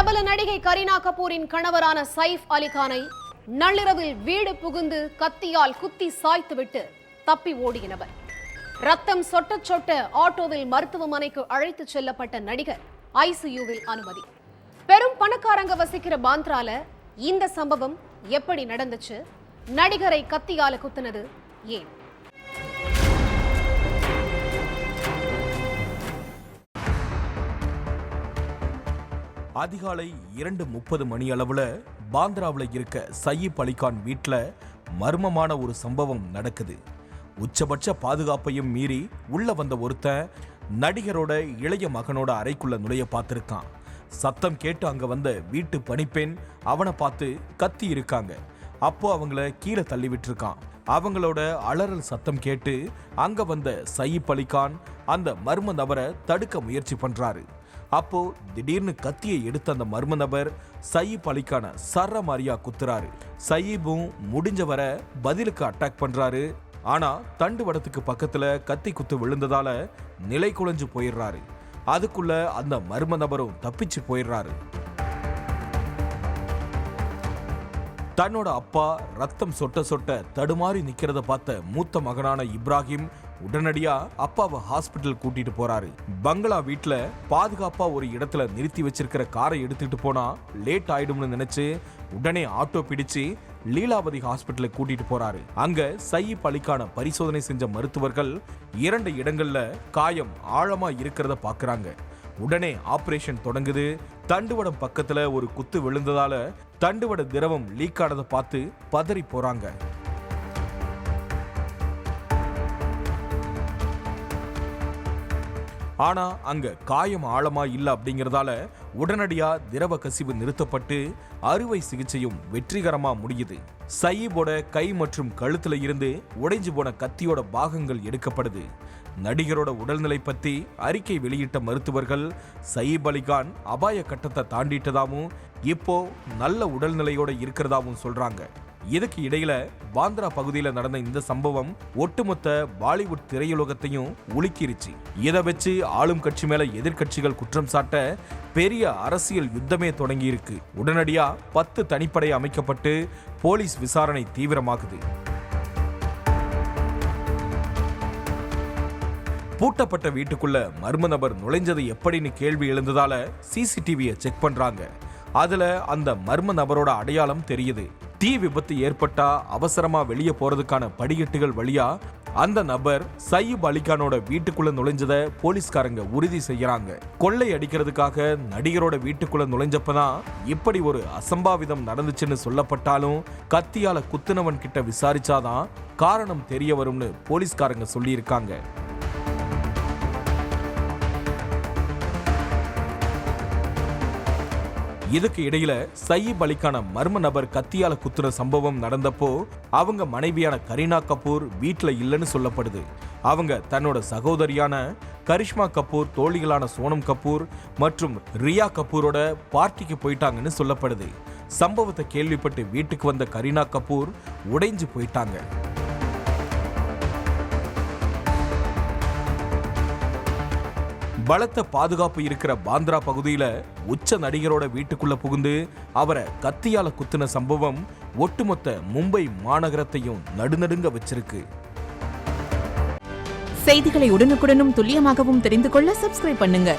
பிரபல நடிகை கரீனா கபூரின் கணவரான சைஃப் அலிகானை நள்ளிரவில் வீடு புகுந்து கத்தியால் குத்தி சாய்த்துவிட்டு தப்பி ஓடிய நபர். ரத்தம் சொட்ட சொட்ட ஆட்டோவில் மருத்துவமனைக்கு அழைத்துச் செல்லப்பட்ட நடிகர் ஐசியூவில் அனுமதி. பெரும் பணக்காரங்க வசிக்கிற பாந்த்ரால இந்த சம்பவம் எப்படி நடந்துச்சு? நடிகரை கத்தியால குத்துனது ஏன்? அதிகாலை 2:30 மணி அளவுல பாந்த்ராவில் இருக்க சயீப் அலிகான் வீட்டில் மர்மமான ஒரு சம்பவம் நடக்குது. உச்சபட்ச பாதுகாப்பையும் மீறி உள்ள வந்த ஒருத்தன் நடிகரோட இளைய மகனோட அறைக்குள்ள நுழைய பார்த்திருக்கான். சத்தம் கேட்டு அங்க வந்த வீட்டு பணிப்பெண் அவனை பார்த்து கத்தி இருக்காங்க. அப்போ அவங்கள கீழே தள்ளி விட்டுருக்கான். அவங்களோட அலறல் சத்தம் கேட்டு அங்க வந்த சயீப் அலிகான் அந்த மர்ம நபரை தடுக்க முயற்சி பண்றாரு. அப்போ திடீர்னு கத்தியை எடுத்த அந்த மர்ம நபர் சயீப் அலிகான சர்ற மாதிரியா குத்துறாரு. சயீபும் முடிஞ்சவரை பதிலுக்கு அட்டாக் பண்றாரு. ஆனா தண்டுவடத்துக்கு பக்கத்துல கத்தி குத்து விழுந்ததால நிலை குலைஞ்சு போயிடுறாரு. அதுக்குள்ள அந்த மர்ம நபரும் தப்பிச்சு போயிடுறாரு. தன்னோட அப்பா ரத்தம் சொட்ட சொட்ட தடுமாறி நிக்கிறத பார்த்த மூத்த மகனான இப்ராஹிம் உடனடியா அப்பாவை ஹாஸ்பிட்டல் கூட்டிட்டு போறாரு. பங்களா வீட்டுல பாதுகாப்பா ஒரு இடத்துல நிறுத்தி வச்சிருக்கிற காரை எடுத்துட்டு போனா லேட் ஆயிடும்னு நினைச்சு உடனே ஆட்டோ பிடிச்சு லீலாவதி ஹாஸ்பிட்டலுக்கு கூட்டிட்டு போறாரு. அங்க சயீப் அலிகான பரிசோதனை செஞ்ச மருத்துவர்கள் 2 இடங்கள்ல காயம் ஆழமா இருக்கிறத பாக்குறாங்க. உடனே ஆபரேஷன் தொடங்குது. தண்டுவடம் பக்கத்துல ஒரு குத்து விழுந்ததால தண்டுவட திரவம் லீக் ஆனதை பார்த்து பதறி போறாங்க. ஆனா அங்க காயம் ஆழமா இல்ல அப்படிங்கறதால உடனடியா திரவ கசிவு நிறுத்தப்பட்டு அறுவை சிகிச்சையும் வெற்றிகரமா முடியுது. சயீபோட கை மற்றும் கழுத்துல இருந்து உடைஞ்சு போன கத்தியோட பாகங்கள் எடுக்கப்படுது. நடிகரோட உடல்நிலை பத்தி அறிக்கை வெளியிட்ட மருத்துவர்கள் சயீப் அலிகான் அபாய கட்டத்தை தாண்டிட்டதாவும் இப்போ நல்ல உடல்நிலையோட இருக்கிறதாவும் சொல்றாங்க. இதுக்கு இடையில பாந்த்ரா பகுதியில நடந்த இந்த சம்பவம் ஒட்டுமொத்த பாலிவுட் திரையுலகத்தையும் உலுக்கிருச்சு. இதை வச்சு ஆளும் கட்சி மேல எதிர்கட்சிகள் குற்றம் சாட்ட பெரிய அரசியல் யுத்தமே தொடங்கி இருக்கு. உடனடியா 10 தனிப்படை அமைக்கப்பட்டு போலீஸ் விசாரணை தீவிரமாகுது. பூட்டப்பட்ட வீட்டுக்குள்ள மர்ம நபர் நுழைஞ்சது எப்படின்னு கேள்வி எழுந்ததால சிசிடிவியை செக் பண்றாங்க. அதுல அந்த மர்ம நபரோட அடையாளம் தெரியுது. தீ விபத்து ஏற்பட்டா அவசரமா வெளியே போறதுக்கான படிக்கட்டுகள் வழியா அந்த நபர் சயீப் அலிகானோட வீட்டுக்குள்ள நுழைஞ்சத போலீஸ்காரங்க உறுதி செய்யறாங்க. கொள்ளை அடிக்கிறதுக்காக நடிகரோட வீட்டுக்குள்ள நுழைஞ்சப்பதான் இப்படி ஒரு அசம்பாவிதம் நடந்துச்சுன்னு சொல்லப்பட்டாலும் கத்தியால குத்துனவன் கிட்ட விசாரிச்சாதான் காரணம் தெரிய வரும்னு போலீஸ்காரங்க சொல்லியிருக்காங்க. இதுக்கு இடையில சயீப் அலிகான மர்ம நபர் கத்தியால குத்துற சம்பவம் நடந்தப்போ அவங்க மனைவியான கரீனா கபூர் வீட்டுல இல்லைன்னு சொல்லப்படுது. அவங்க தன்னோட சகோதரியான கரிஷ்மா கபூர், தோழிகளான சோனம் கபூர் மற்றும் ரியா கபூரோட பார்ட்டிக்கு போயிட்டாங்கன்னு சொல்லப்படுது. சம்பவத்தை கேள்விப்பட்டு வீட்டுக்கு வந்த கரீனா கபூர் உடைஞ்சு போயிட்டாங்க. பலத்த பாதுகாப்பு இருக்கிற பாந்த்ரா பகுதியில உச்ச நடிகரோட வீட்டுக்குள்ள புகுந்து அவரை கத்தியால குத்துன சம்பவம் ஒட்டுமொத்த மும்பை மாநகரத்தையும் நடுநடுங்க வச்சிருக்கு. செய்திகளை உடனுக்குடனும் துல்லியமாகவும் தெரிந்து கொள்ள சப்ஸ்கிரைப் பண்ணுங்க.